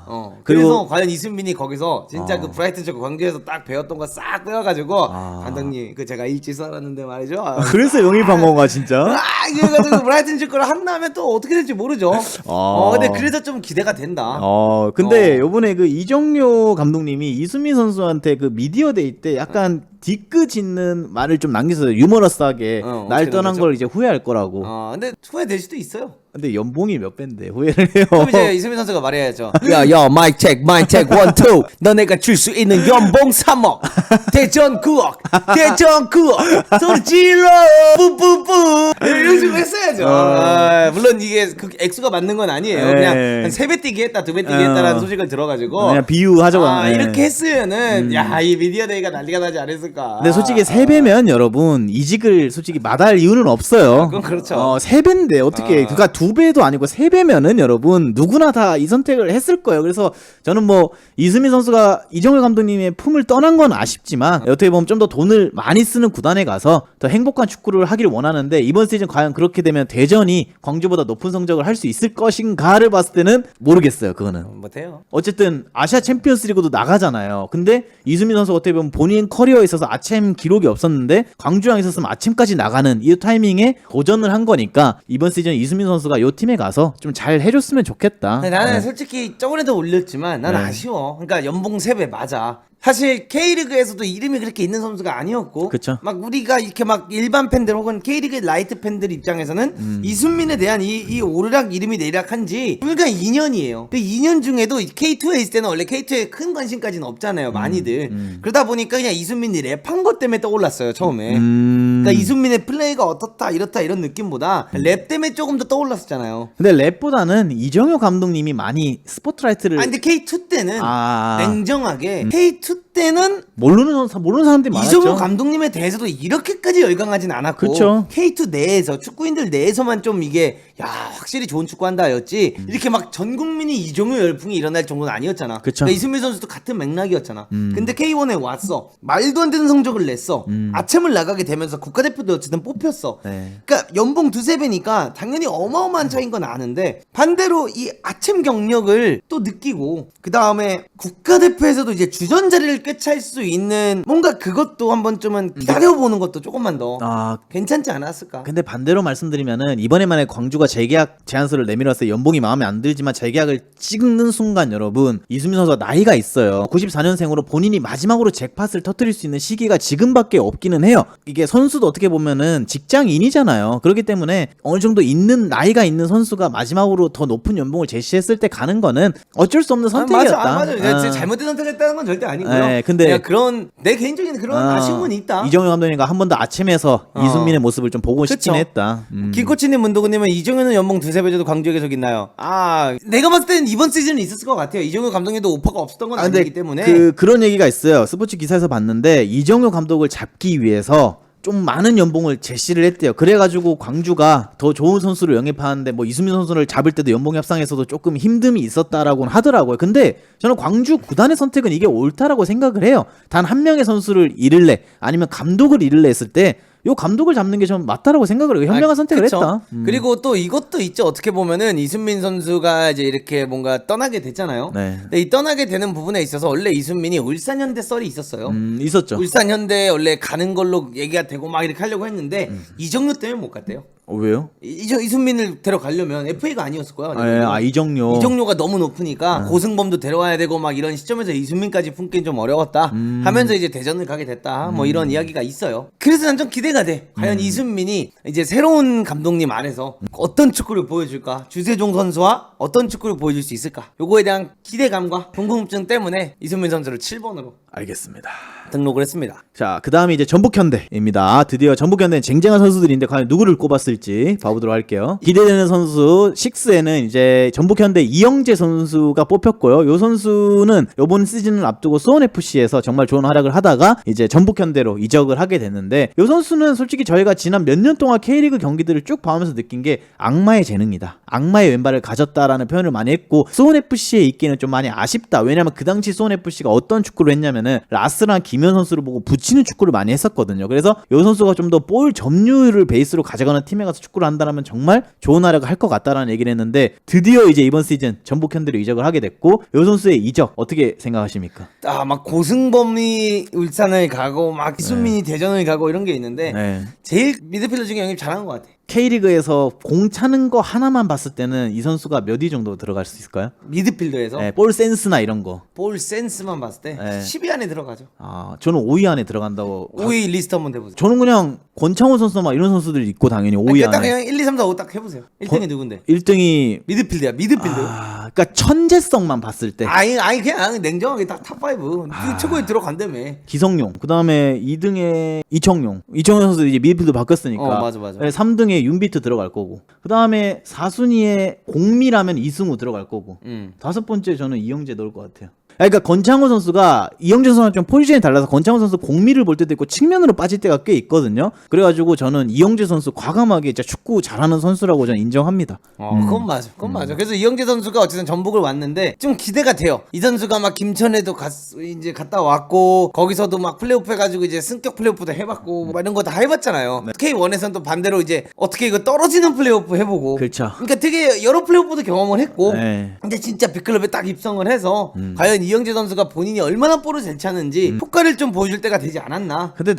[SPEAKER 2] 그리고-
[SPEAKER 1] 그래서 과연 이순민이 거기서 진짜 그 브라이튼 축구 광주에서 딱 배웠던 거 싹 빼와가지고 감독님 그 제가 일찍 썰었는데 말이죠.
[SPEAKER 2] 그래서 영입한 건가 진짜?
[SPEAKER 1] 그래가지고 브라이튼 축구를 한다면 또 어떻게 될지 모르죠. 근데 그래서 좀 기대가 된다.
[SPEAKER 2] 근데 요번에 그 이정료 감독님이 이수민 선수한테 그 미디어 데이 때 약간 뒤끝있는 말을 좀 남겼어요. 유머러스하게 날
[SPEAKER 1] 어떻게
[SPEAKER 2] 떠난
[SPEAKER 1] 되죠?
[SPEAKER 2] 걸 이제 후회할 거라고.
[SPEAKER 1] 근데 후회될 수도 있어요.
[SPEAKER 2] 근데 연봉이 몇 배인데 후회를 해요.
[SPEAKER 1] 그럼 이제 이수민 선수가 말해야죠. 야, 마이크 체크, 1, 2. 너네가 줄 수 있는 연봉 3억. 대전 9억. 대전 9억. 소리 질러. 뿌뿌뿌. 이런 식으로 했어야죠. 물론 이게 그 액수가 맞는 건 아니에요.
[SPEAKER 2] 네.
[SPEAKER 1] 그냥 한 3배 뛰기 했다, 2배 뛰기 했다라는 소식을 들어가지고.
[SPEAKER 2] 그냥 비유하자고.
[SPEAKER 1] 이렇게 했으면은 야, 이 미디어 데이가 난리가 나지 않았을까. 나왔을까?
[SPEAKER 2] 근데 솔직히 3배면 여러분 이직을 솔직히 마다할 이유는 없어요.
[SPEAKER 1] 그건 그렇죠.
[SPEAKER 2] 3배인데 어떻게 그러니까 2배도 아니고 3배면은 여러분 누구나 다 이 선택을 했을 거예요. 그래서 저는 뭐 이수민 선수가 이정효 감독님의 품을 떠난 건 아쉽지만 어떻게 보면 좀 더 돈을 많이 쓰는 구단에 가서 더 행복한 축구를 하기를 원하는데 이번 시즌 과연 그렇게 되면 대전이 광주보다 높은 성적을 할 수 있을 것인가를 봤을 때는 모르겠어요. 그거는.
[SPEAKER 1] 못해요.
[SPEAKER 2] 어쨌든 아시아 챔피언스리그도 나가잖아요. 근데 이수민 선수가 어떻게 보면 본인 커리어에 있어서 아챔 기록이 없었는데 광주랑 있었으면 아챔까지 나가는 이 타이밍에 도전을 한 거니까 이번 시즌 이수민 선수가 이 팀에 가서 좀 잘 해줬으면 좋겠다.
[SPEAKER 1] 나는 솔직히 저번에도 올렸지만 난 아쉬워. 그러니까 연봉 3배 맞아. 사실 K리그에서도 이름이 그렇게 있는 선수가 아니었고
[SPEAKER 2] 그쵸.
[SPEAKER 1] 막 우리가 이렇게 막 일반 팬들 혹은 K리그 라이트 팬들 입장에서는 이순민에 대한 이 오르락 이름이 내리락한 지 불과 2년이에요. 그 2년 중에도 K2에 있을 때는 원래 K2에 큰 관심까지는 없잖아요. 많이들. 그러다 보니까 그냥 이순민이 랩한 것 때문에 떠올랐어요. 처음에. 그러니까 이순민의 플레이가 어떻다 이렇다 이런 느낌보다 랩 때문에 조금 더 떠올랐었잖아요.
[SPEAKER 2] 근데 랩보다는 이정효 감독님이 많이 스포트라이트를
[SPEAKER 1] 근데 K2 때는 냉정하게 K2 때는
[SPEAKER 2] 모르는 사람들이 많았죠.
[SPEAKER 1] 이정효 감독님에 대해서도 이렇게까지 열광하진 않았고
[SPEAKER 2] 그쵸.
[SPEAKER 1] K2 내에서 축구인들 내에서만 좀 이게 야 확실히 좋은 축구한다였지 이렇게 막 전 국민이 이정효 열풍이 일어날 정도는 아니었잖아.
[SPEAKER 2] 그쵸.
[SPEAKER 1] 그러니까 이승민 선수도 같은 맥락이었잖아. 근데 K1에 왔어. 말도 안 되는 성적을 냈어. 아챔을 나가게 되면서 국가대표도 어쨌든 뽑혔어.
[SPEAKER 2] 네.
[SPEAKER 1] 그러니까 연봉 2~3배니까 당연히 어마어마한 차이인 건 아는데 반대로 이 아챔 경력을 또 느끼고 그 다음에 국가대표에서도 이제 주전 자리를 꿰찰 수 있는 뭔가 그것도 한 번쯤은 기다려보는 것도 조금만 더 괜찮지 않았을까.
[SPEAKER 2] 근데 반대로 말씀드리면은 이번에 만에 광주가 재계약 제안서를 내밀었을 때 연봉이 마음에 안 들지만 재계약을 찍는 순간 여러분 이수민 선수가 나이가 있어요. 94년생으로 본인이 마지막으로 잭팟을 터뜨릴 수 있는 시기가 지금밖에 없기는 해요. 이게 선수도 어떻게 보면은 직장인이잖아요. 그렇기 때문에 어느 정도 있는 나이가 있는 선수가 마지막으로 더 높은 연봉을 제시했을 때 가는 거는 어쩔 수 없는 선택이었다.
[SPEAKER 1] 맞아. 잘못된 선택했다는 건 절대 아니고요.
[SPEAKER 2] 네, 근데
[SPEAKER 1] 그런 내 개인적인 그런 아쉬움은 있다.
[SPEAKER 2] 이정효 감독님과 한 번 더 아침에서 이순민의 모습을 좀 보고 싶긴 했다.
[SPEAKER 1] 김코치님, 문도구님은 이정효는 연봉 2~3배 줘도 광주에 계속 있나요? 내가 봤을 때는 이번 시즌은 있었을 것 같아요. 이정효 감독님도 오퍼가 없었던 건 아니기 때문에.
[SPEAKER 2] 그런 얘기가 있어요. 스포츠 기사에서 봤는데 이정효 감독을 잡기 위해서 좀 많은 연봉을 제시를 했대요. 그래가지고 광주가 더 좋은 선수를 영입하는데 뭐 이수민 선수를 잡을 때도 연봉 협상에서도 조금 힘듦이 있었다라고는 하더라고요. 근데 저는 광주 구단의 선택은 이게 옳다라고 생각을 해요. 단 한 명의 선수를 잃을래 아니면 감독을 잃을래 했을 때 요 감독을 잡는 게 좀 맞다라고 생각을 해요. 현명한 선택을
[SPEAKER 1] 그쵸.
[SPEAKER 2] 했다.
[SPEAKER 1] 그리고 또 이것도 있죠. 어떻게 보면은 이순민 선수가 이제 이렇게 뭔가 떠나게 됐잖아요.
[SPEAKER 2] 네.
[SPEAKER 1] 근데 이 떠나게 되는 부분에 있어서 원래 이순민이 울산현대 썰이 있었어요.
[SPEAKER 2] 있었죠.
[SPEAKER 1] 울산현대 원래 가는 걸로 얘기가 되고 막 이렇게 하려고 했는데 이정효 때문에 못 갔대요.
[SPEAKER 2] 왜요?
[SPEAKER 1] 이순민을 데려가려면 FA가 아니었을 거야.
[SPEAKER 2] 이정효.
[SPEAKER 1] 이정효가 너무 높으니까 고승범도 데려와야 되고 막 이런 시점에서 이순민까지 품기는 좀 어려웠다 하면서 이제 대전을 가게 됐다. 뭐 이런 이야기가 있어요. 그래서 난 좀 기대가 돼. 과연 이순민이 이제 새로운 감독님 안에서 어떤 축구를 보여줄까? 주세종 선수와 어떤 축구를 보여줄 수 있을까? 요거에 대한 기대감과 궁금증 때문에 이순민 선수를 7번으로
[SPEAKER 2] 알겠습니다.
[SPEAKER 1] 등록을 했습니다.
[SPEAKER 2] 자, 그 다음에 이제 전북현대입니다. 드디어 전북현대는 쟁쟁한 선수들인데 과연 누구를 꼽았을지 봐보도록 할게요. 기대되는 선수 6에는 이제 전북현대 이영재 선수가 뽑혔고요. 요 선수는 요번 시즌을 앞두고 수원FC에서 정말 좋은 활약을 하다가 이제 전북현대로 이적을 하게 됐는데 요 선수는 솔직히 저희가 지난 몇 년 동안 K리그 경기들을 쭉 봐오면서 느낀 게 악마의 재능이다. 악마의 왼발을 가졌다라는 표현을 많이 했고 수원FC에 있기는 좀 많이 아쉽다. 왜냐면 그 당시 수원FC가 어떤 축구를 했냐면은 라스랑 김현 선수를 보고 붙이는 축구를 많이 했었거든요. 그래서 요 선수가 좀 더 볼 점유율을 베이스로 가져가는 팀에 가서 축구를 한다면 정말 좋은 활약을 할 것 같다라는 얘기를 했는데 드디어 이제 이번 시즌 전북현대로 이적을 하게 됐고 요 선수의 이적 어떻게 생각하십니까?
[SPEAKER 1] 막 고승범이 울산을 가고 막 이순민이 대전을 가고 이런 게 있는데 제일 미드필더 중에 영입 잘한 것 같아.
[SPEAKER 2] K리그에서 공 차는 거 하나만 봤을 때는 이 선수가 몇 위 정도 들어갈 수 있을까요?
[SPEAKER 1] 미드필더에서
[SPEAKER 2] 볼 센스나 이런 거.
[SPEAKER 1] 볼 센스만 봤을 때 10위 안에 들어가죠.
[SPEAKER 2] 저는 5위 안에 들어간다고.
[SPEAKER 1] 5위 리스트 한번 해보세요.
[SPEAKER 2] 저는 그냥 권창훈 선수 막 이런 선수들이 있고 당연히 5위 안에.
[SPEAKER 1] 딱 그냥 1, 2, 3, 4, 5 딱 해보세요. 1등이 누군데?
[SPEAKER 2] 1등이
[SPEAKER 1] 미드필더야. 미드필더.
[SPEAKER 2] 그러니까 천재성만 봤을 때.
[SPEAKER 1] 아니 그냥 냉정하게 딱 탑5 최고에 들어간다며.
[SPEAKER 2] 기성용. 그 다음에 2등에 이청용 선수 이제 미드필더 바뀌었으니까.
[SPEAKER 1] 맞아.
[SPEAKER 2] 3등에 윤비트 들어갈 거고. 그 다음에 4순위에 공미라면 이승우 들어갈 거고. 5번째 저는 이영재 넣을 것 같아요. 그러니까 건창호 선수가 이영재 선수랑 좀 포지션이 달라서 건창호 선수 공미를 볼 때도 있고 측면으로 빠질 때가 꽤 있거든요. 그래가지고 저는 이영재 선수 과감하게 진짜 축구 잘하는 선수라고 저는 인정합니다.
[SPEAKER 1] 그건 맞아. 그건 맞아. 그래서 이영재 선수가 어쨌든 전북을 왔는데 좀 기대가 돼요. 이 선수가 막 김천에도 이제 갔다 왔고 거기서도 막 플레이오프 해가지고 이제 승격 플레이오프도 해봤고 막 이런 거 다 해봤잖아요. K1에서는 또 반대로 이제 어떻게 이거 떨어지는 플레이오프 해보고.
[SPEAKER 2] 그렇죠.
[SPEAKER 1] 그러니까 되게 여러 플레이오프도 경험을 했고.
[SPEAKER 2] 네.
[SPEAKER 1] 근데 진짜 빅클럽에 딱 입성을 해서 과연 이영재 선수가 본인이 얼마나 볼을 잘 차는지 효과를 좀 보여줄 때가 되지 않았나.
[SPEAKER 2] 근데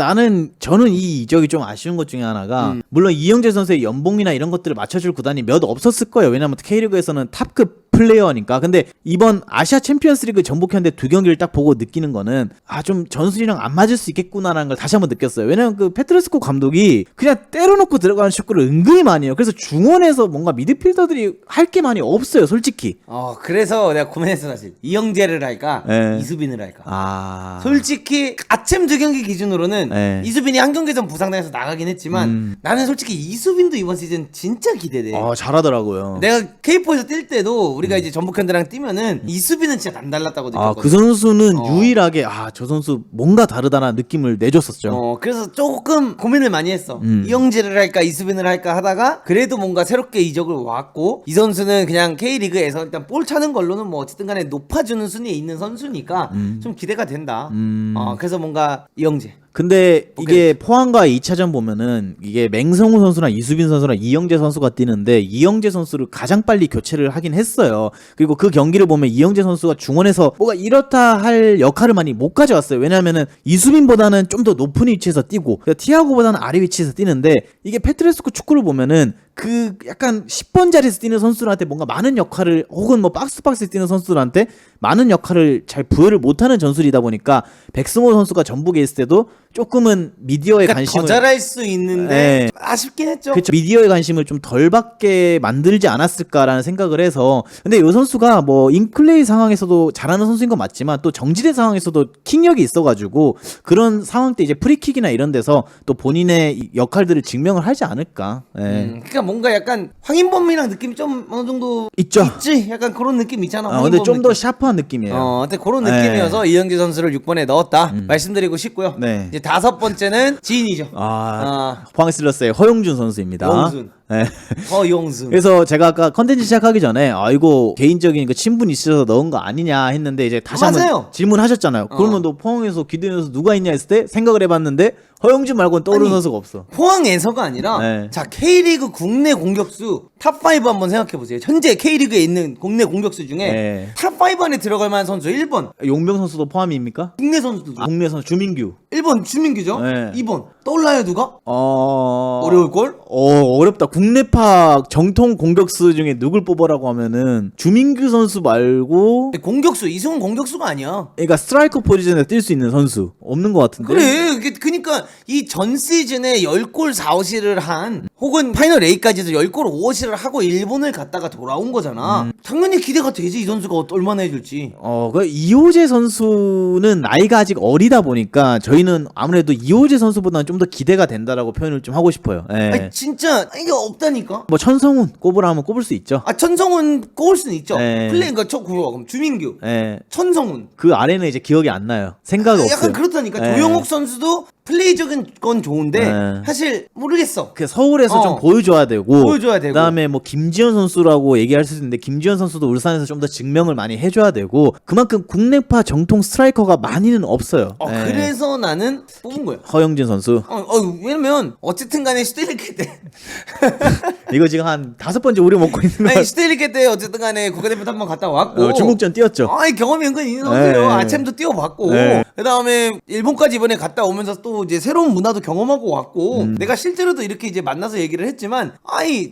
[SPEAKER 2] 저는 이 이적이 좀 아쉬운 것 중에 하나가 물론 이영재 선수의 연봉이나 이런 것들을 맞춰줄 구단이 몇 없었을 거예요. 왜냐면 K리그에서는 탑급 플레이어니까. 근데 이번 아시아 챔피언스리그 전북현대 두 경기를 딱 보고 느끼는 거는 좀 전술이랑 안 맞을 수 있겠구나라는 걸 다시 한번 느꼈어요. 왜냐면 그 페트레스코 감독이 그냥 때려놓고 들어가는 축구를 은근히 많이 해요. 그래서 중원에서 뭔가 미드필더들이 할 게 많이 없어요, 솔직히.
[SPEAKER 1] 그래서 내가 고민했어 사실. 이영재를 할까,
[SPEAKER 2] 네.
[SPEAKER 1] 이수빈을 할까.
[SPEAKER 2] 아,
[SPEAKER 1] 솔직히 아침 두 경기 기준으로는
[SPEAKER 2] 네.
[SPEAKER 1] 이수빈이 한 경기전 부상당해서 나가긴 했지만 나는 솔직히 이수빈도 이번 시즌 진짜 기대돼.
[SPEAKER 2] 잘하더라고요.
[SPEAKER 1] 내가 K4에서 뛸 때도 우리가 이제 전북현대랑 뛰면은 이수빈은 진짜 남달랐다고 느꼈거든.
[SPEAKER 2] 그 선수는 유일하게 저 선수 뭔가 다르다는 느낌을 내줬었죠.
[SPEAKER 1] 그래서 조금 고민을 많이 했어. 이영재를 할까 이수빈을 할까 하다가 그래도 뭔가 새롭게 이적을 왔고 이 선수는 그냥 K리그에서 일단 볼 차는 걸로는 뭐 어쨌든 간에 높아주는 순위에 있는 선수니까 좀 기대가 된다. 그래서 뭔가 이영재.
[SPEAKER 2] 근데 이게 포항과 2차전 보면은 이게 맹성우 선수랑 이수빈 선수랑 이영재 선수가 뛰는데 이영재 선수를 가장 빨리 교체를 하긴 했어요. 그리고 그 경기를 보면 이영재 선수가 중원에서 뭐가 이렇다 할 역할을 많이 못 가져왔어요. 왜냐면은 이수빈보다는 좀 더 높은 위치에서 뛰고 티아고보다는 아래 위치에서 뛰는데 이게 페트레스코 축구를 보면은 그 약간 10번 자리에서 뛰는 선수들한테 뭔가 많은 역할을 혹은 뭐 박스에 뛰는 선수들한테 많은 역할을 잘 부여를 못하는 전술이다 보니까 백승호 선수가 전북에 있을 때도 조금은 미디어의 관심을
[SPEAKER 1] 더 잘할 수 있는데 아쉽긴 했죠.
[SPEAKER 2] 그렇죠. 미디어의 관심을 좀 덜 받게 만들지 않았을까라는 생각을 해서. 근데 이 선수가 뭐 인클레이 상황에서도 잘하는 선수인 건 맞지만 또 정지된 상황에서도 킥력이 있어가지고 그런 상황 때 이제 프리킥이나 이런 데서 또 본인의 역할들을 증명을 하지 않을까.
[SPEAKER 1] 그러니까 뭔가 약간 황인범이랑 느낌이 좀 어느 정도
[SPEAKER 2] 있죠.
[SPEAKER 1] 있지. 약간 그런 느낌 있잖아.
[SPEAKER 2] 근데 좀 더 샤프한 느낌이에요.
[SPEAKER 1] 근데 그런 느낌이어서 이영재 선수를 6번에 넣었다. 말씀드리고 싶고요.
[SPEAKER 2] 네.
[SPEAKER 1] 이제 다섯 번째는 지인이죠.
[SPEAKER 2] 포항 슬러스의 허용준 선수입니다.
[SPEAKER 1] 용준.
[SPEAKER 2] 네.
[SPEAKER 1] 허용준.
[SPEAKER 2] 그래서 제가 아까 컨텐츠 시작하기 전에 이거 개인적인 그 친분이 있어서 넣은 거 아니냐 했는데 이제 다시 한번 질문하셨잖아요. 그러면 너 포항에서 기대해서 누가 있냐 했을 때 생각을 해봤는데 허용준 말고는 떠오르는 선수가 없어.
[SPEAKER 1] 포항에서가 아니라 자 K리그 국내 공격수 탑5 한번 생각해보세요. 현재 K리그에 있는 국내 공격수 중에 탑5 안에 들어갈 만한 선수 1번
[SPEAKER 2] 용병 선수도 포함입니까?
[SPEAKER 1] 국내 선수도
[SPEAKER 2] 국내 선수 주민규
[SPEAKER 1] 1번 주민규죠. 2번 떠올라요 누가? 어려울걸?
[SPEAKER 2] 어렵다. 국내파 정통 공격수 중에 누굴 뽑으라고 하면은 주민규 선수 말고
[SPEAKER 1] 공격수 이승훈 공격수가 아니야.
[SPEAKER 2] 그러니까 스트라이커 포지션에 뛸 수 있는 선수 없는 것 같은데.
[SPEAKER 1] 그래. 그니까 이 전 시즌에 10골 4어시를 한 혹은 파이널 A까지도 10골 5어시를 하고 일본을 갔다가 돌아온 거잖아. 당연히 기대가 되지. 이 선수가 얼마나 해줄지.
[SPEAKER 2] 그 이호재 선수는 나이가 아직 어리다 보니까 저희는 아무래도 이호재 선수보다는 좀 더 기대가 된다라고 표현을 좀 하고 싶어요.
[SPEAKER 1] 아니, 진짜 이게 없다니까.
[SPEAKER 2] 뭐 천성훈 꼽으라 하면 꼽을 수 있죠.
[SPEAKER 1] 천성훈 꼽을 수는 있죠. 플레이가 그럼 주민규, 천성훈.
[SPEAKER 2] 그 아래는 이제 기억이 안 나요. 생각이 없어요.
[SPEAKER 1] 약간 그렇다니까. 조영욱 선수도 플레이적인 건 좋은데 사실 모르겠어.
[SPEAKER 2] 그 서울에서 좀 보여줘야 되고 그다음에 뭐 김지현 선수라고 얘기할 수 있는데 김지현 선수도 울산에서 좀 더 증명을 많이 해줘야 되고 그만큼 국내파 정통 스트라이커가 많이는 없어요.
[SPEAKER 1] 그래서 나는 뽑은 거야.
[SPEAKER 2] 허영진 선수.
[SPEAKER 1] 왜냐면 어쨌든 간에 슈테리케 때
[SPEAKER 2] 이거 지금 한 5번째 우려 먹고 있는 거야.
[SPEAKER 1] 아니 슈테리케 때 어쨌든 간에 국가대표 한번 갔다 왔고
[SPEAKER 2] 중국전 뛰었죠.
[SPEAKER 1] 경험이 은근히 있는 선수예요. 아챔도 뛰어봤고 그다음에 일본까지 이번에 갔다 오면서 또 이제 새로운 문화도 경험하고 왔고 내가 실제로도 이렇게 이제 만나서 얘기를 했지만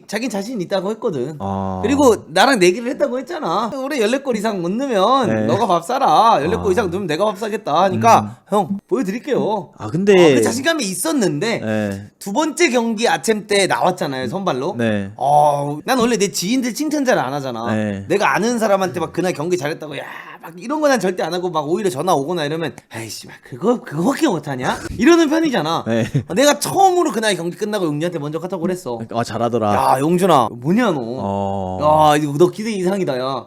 [SPEAKER 1] 자긴 자신 있다고 했거든. 그리고 나랑 내기를 했다고 했잖아. 올해 14골 이상 못 넣으면 너가 밥 사라. 14골 이상 넣으면 내가 밥 사겠다 하니까 형 보여드릴게요.
[SPEAKER 2] 근데
[SPEAKER 1] 그 자신감이 있었는데 두 번째 경기 아침 때 나왔잖아요, 선발로. 난 원래 내 지인들 칭찬 잘 안 하잖아. 내가 아는 사람한테 막 그날 경기 잘했다고 막 막 이런 거 난 절대 안 하고 막 오히려 전화 오거나 이러면 에이씨 그거밖에 못하냐? 이러는 편이잖아.
[SPEAKER 2] 네.
[SPEAKER 1] 내가 처음으로 그날 경기 끝나고 용준한테 먼저 카톡을 했어.
[SPEAKER 2] 아 잘하더라.
[SPEAKER 1] 야 용준아 뭐냐 너. 야 이거 너 기대 이상이다 야.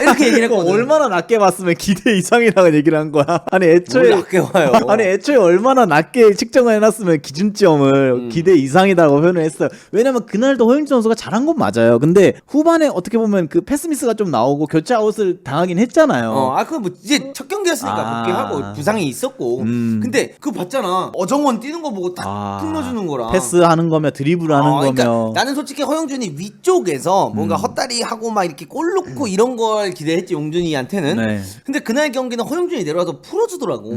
[SPEAKER 1] 이렇게 얘기를 했거든.
[SPEAKER 2] 얼마나 낮게 봤으면 기대 이상이라고 얘기를 한 거야. 아니 애초에
[SPEAKER 1] 뭘 낮게 봐요.
[SPEAKER 2] 아니 애초에 얼마나 낮게 측정을 해놨으면 기준점을 기대 이상이다고 표현을 했어요. 왜냐면 그날도 허영준 선수가 잘한 건 맞아요. 근데 후반에 어떻게 보면 그 패스미스가 좀 나오고 교체 아웃을 당하긴 했잖아요.
[SPEAKER 1] 그 뭐 이제 첫 경기였으니까 복귀하고 부상이 있었고. 근데 그거 봤잖아. 어정원 뛰는 거 보고 딱 풀려주는 거라.
[SPEAKER 2] 패스하는 거며 드리블하는 거며.
[SPEAKER 1] 그러니까 나는 솔직히 허영준이 위쪽에서 뭔가 헛다리 하고 막 이렇게 골 넣고 이런 걸 기대했지 용준이한테는.
[SPEAKER 2] 네.
[SPEAKER 1] 근데 그날 경기는 허영준이 내려와서 풀어주더라고.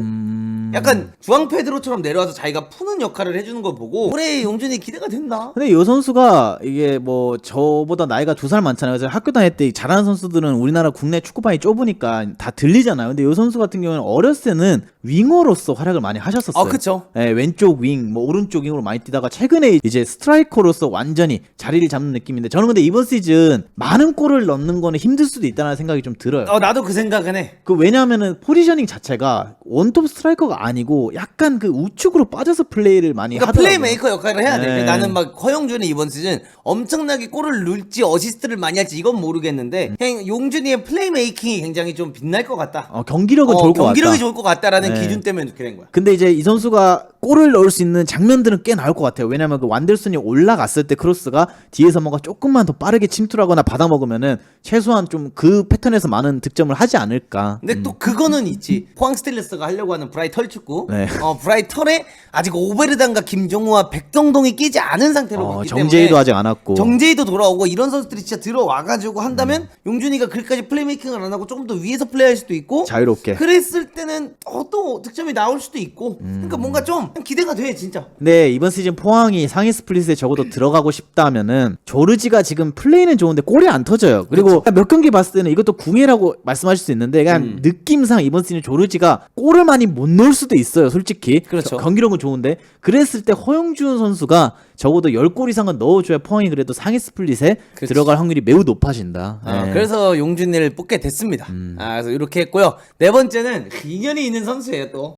[SPEAKER 1] 약간 주앙 페드로처럼 내려와서 자기가 푸는 역할을 해주는 걸 보고 올해 용준이 기대가 된다.
[SPEAKER 2] 근데 이 선수가 이게 뭐 저보다 나이가 2살 많잖아요. 그래서 학교 다닐 때 잘하는 선수들은 우리나라 국내 축구판이 좁으니까 다 들리잖아요. 근데 이 선수 같은 경우는 어렸을 때는 윙어로서 활약을 많이 하셨었어요.
[SPEAKER 1] 그쵸.
[SPEAKER 2] 네, 왼쪽 윙, 뭐 오른쪽 윙으로 많이 뛰다가 최근에 이제 스트라이커로서 완전히 자리를 잡는 느낌인데 저는 근데 이번 시즌 많은 골을 넣는 거는 힘들 수도 있다는 생각이 좀 들어요.
[SPEAKER 1] 나도 그 생각은 해.
[SPEAKER 2] 왜냐하면은 포지셔닝 자체가 원톱 스트라이커가 아니고 약간 그 우측으로 빠져서 플레이를 많이
[SPEAKER 1] 그러니까
[SPEAKER 2] 하더라고요.
[SPEAKER 1] 플레이메이커 역할을 해야 돼.
[SPEAKER 2] 네.
[SPEAKER 1] 나는 막 허영준이 이번 시즌 엄청나게 골을 넣을지 어시스트를 많이 할지 이건 모르겠는데 그냥 용준이의 플레이메이킹이 굉장히 좀 빛날 것 같다.
[SPEAKER 2] 경기력은 좋을 것 같다.
[SPEAKER 1] 경기력이 좋을 것 같다라는
[SPEAKER 2] 네.
[SPEAKER 1] 기준 때문에 그렇게 된 거야.
[SPEAKER 2] 근데 이제 이 선수가 골을 넣을 수 있는 장면들은 꽤 나올 것 같아요. 왜냐면 그 완델슨이 올라갔을 때 크로스가 뒤에서 뭔가 조금만 더 빠르게 침투하거나 받아먹으면은 최소한 좀 그 패턴에서 많은 득점을 하지 않을까.
[SPEAKER 1] 근데 또 그거는 있지. 포항 스틸러스가 하려고 하는 브라이털 축구.
[SPEAKER 2] 네.
[SPEAKER 1] 브라이털에 아직 오베르단과 김종우와 백동동이 끼지 않은 상태로 갔기 때문에
[SPEAKER 2] 정재희도 아직 안 왔고.
[SPEAKER 1] 정재희도 돌아오고 이런 선수들이 진짜 들어와가지고 한다면 용준이가 그렇게까지 플레이메이킹을 안 하고 조금 더 위에서 플레이할 수도 있고
[SPEAKER 2] 자유롭게.
[SPEAKER 1] 그랬을 때는 또 득점이 나올 수도 있고 그러니까 뭔가 좀 기대가 돼 진짜.
[SPEAKER 2] 근데 이번 시즌 포항이 상위 스플릿에 적어도 들어가고 싶다면은 조르지가 지금 플레이는 좋은데 골이 안 터져요. 그리고 몇 경기 봤을 때는 이것도 궁예라고 말씀하실 수 있는데 그냥 느낌상 이번 시즌 조르지가 골을 많이 못 넣을 수도 있어요. 솔직히.
[SPEAKER 1] 그렇죠.
[SPEAKER 2] 경기력은 좋은데 그랬을 때 허영준 선수가 적어도 10골 이상은 넣어줘야 포항이 그래도 상위 스플릿에 들어갈 확률이 매우 높아진다. 네.
[SPEAKER 1] 그래서 용준이를 뽑게 됐습니다. 그래서 이렇게 했고요. 네 번째는 인연이 있는 선수예요 또.